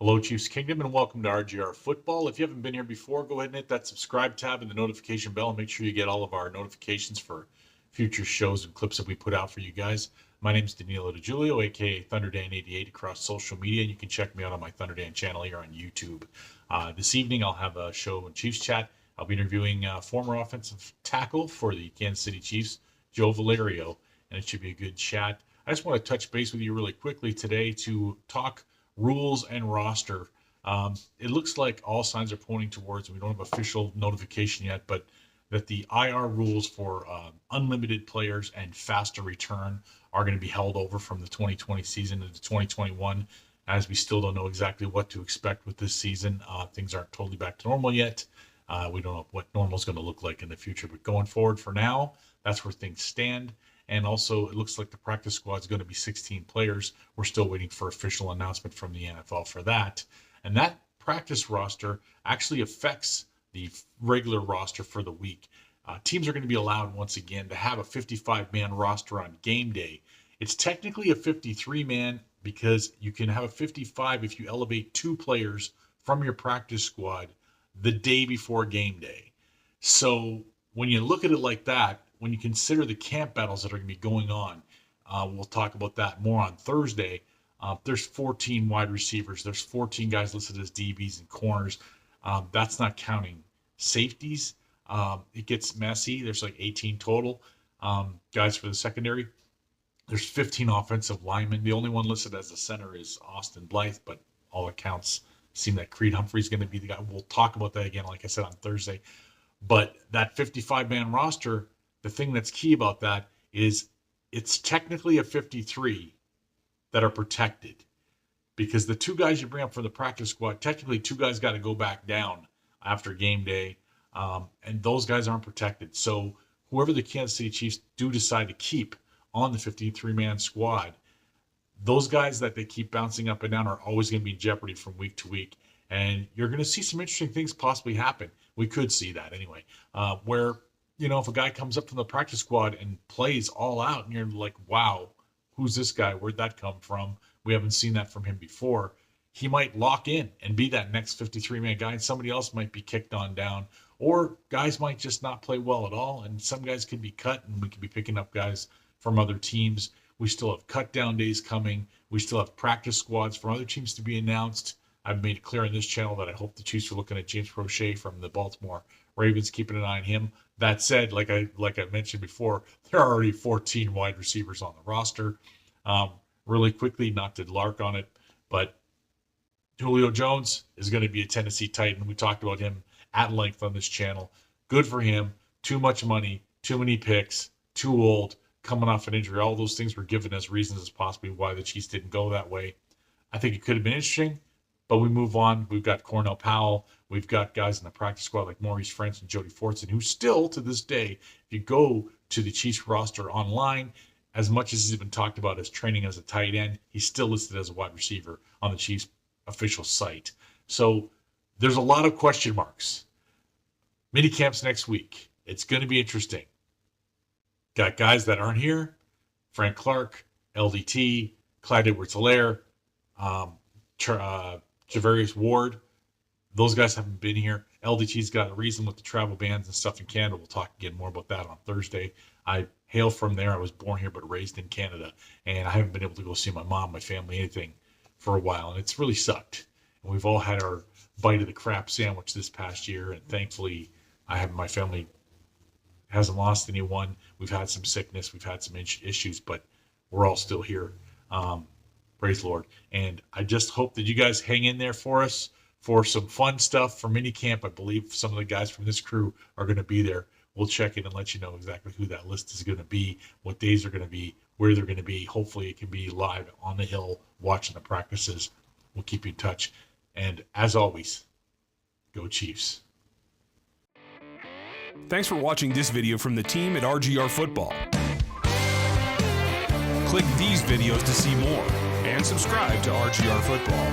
Hello, Chiefs Kingdom, and welcome to RGR Football. If you haven't been here before, go ahead and hit that subscribe tab and the notification bell and make sure you get all of our notifications for future shows and clips that we put out for you guys. My name is Danilo DiGiulio, aka ThunderDan88 across social media, and you can check me out on my ThunderDan channel here on YouTube. This evening, I'll have a show in Chiefs Chat. I'll be interviewing former offensive tackle for the Kansas City Chiefs, Joe Valerio, and it should be a good chat. I just want to touch base with you really quickly today to talk rules and roster. It looks like all signs are pointing towards, we don't have official notification yet, but that the IR rules for unlimited players and faster return are going to be held over from the 2020 season into 2021, as we still don't know exactly what to expect with this season. Things aren't totally back to normal yet. We don't know what normal is going to look like in the future, but going forward for now, that's where things stand. And also, it looks like the practice squad is going to be 16 players. We're still waiting for official announcement from the NFL for that. And that practice roster actually affects the regular roster for the week. Teams are going to be allowed, once again, to have a 55-man roster on game day. It's technically a 53-man because you can have a 55 if you elevate 2 players from your practice squad the day before game day. So when you look at it like that, when you consider the camp battles that are going to be going on, we'll talk about that more on Thursday. There's 14 wide receivers. There's 14 guys listed as DBs and corners. That's not counting safeties. It gets messy. There's like 18 total guys for the secondary. There's 15 offensive linemen. The only one listed as a center is Austin Blythe, but all accounts seem that Creed Humphrey's going to be the guy. We'll talk about that again, like I said, on Thursday. But that 55-man roster, the thing that's key about that is it's technically a 53 that are protected, because the 2 guys you bring up for the practice squad, technically 2 guys got to go back down after game day, and those guys aren't protected. So whoever the Kansas City Chiefs do decide to keep on the 53-man squad, those guys that they keep bouncing up and down are always going to be in jeopardy from week to week. And you're going to see some interesting things possibly happen. We could see that anyway, where, you know, if a guy comes up from the practice squad and plays all out and you're like, wow, who's this guy? Where'd that come from? We haven't seen that from him before. He might lock in and be that next 53-man guy, and somebody else might be kicked on down, or guys might just not play well at all, and some guys could be cut, and we could be picking up guys from other teams. We still have cut down days coming. We still have practice squads from other teams to be announced. I've made it clear on this channel that I hope the Chiefs are looking at James Prochet from the Baltimore Ravens, keeping an eye on him. That said, like I mentioned before, there are already 14 wide receivers on the roster. Really quickly, not to lark on it, but Julio Jones is going to be a Tennessee Titan. We talked about him at length on this channel. Good for him. Too much money, too many picks, too old, coming off an injury. All those things were given as reasons as possibly why the Chiefs didn't go that way. I think it could have been interesting, but we move on. We've got Cornell Powell. We've got guys in the practice squad like Maurice French and Jody Fortson, who still, to this day, if you go to the Chiefs roster online, as much as he's been talked about as training as a tight end, he's still listed as a wide receiver on the Chiefs official site. So there's a lot of question marks. Mini camps next week. It's going to be interesting. Got guys that aren't here. Frank Clark, LDT, Clyde Edwards-Helaire, Javarius Ward. Those guys haven't been here. LDT's got a reason with the travel bans and stuff in Canada. We'll talk again more about that on Thursday. I hail from there. I was born here but raised in Canada, and I haven't been able to go see my mom, my family, anything for a while, and it's really sucked. And we've all had our bite of the crap sandwich this past year, and thankfully my family hasn't lost anyone. We've had some sickness, we've had some issues, but we're all still here. Praise the Lord. And I just hope that you guys hang in there for us for some fun stuff for minicamp. I believe some of the guys from this crew are going to be there. We'll check in and let you know exactly who that list is going to be, what days are going to be, where they're going to be. Hopefully it can be live on the hill watching the practices. We'll keep you in touch. And as always, go Chiefs. Thanks for watching this video from the team at RGR Football. Click these videos to see more and subscribe to RGR Football.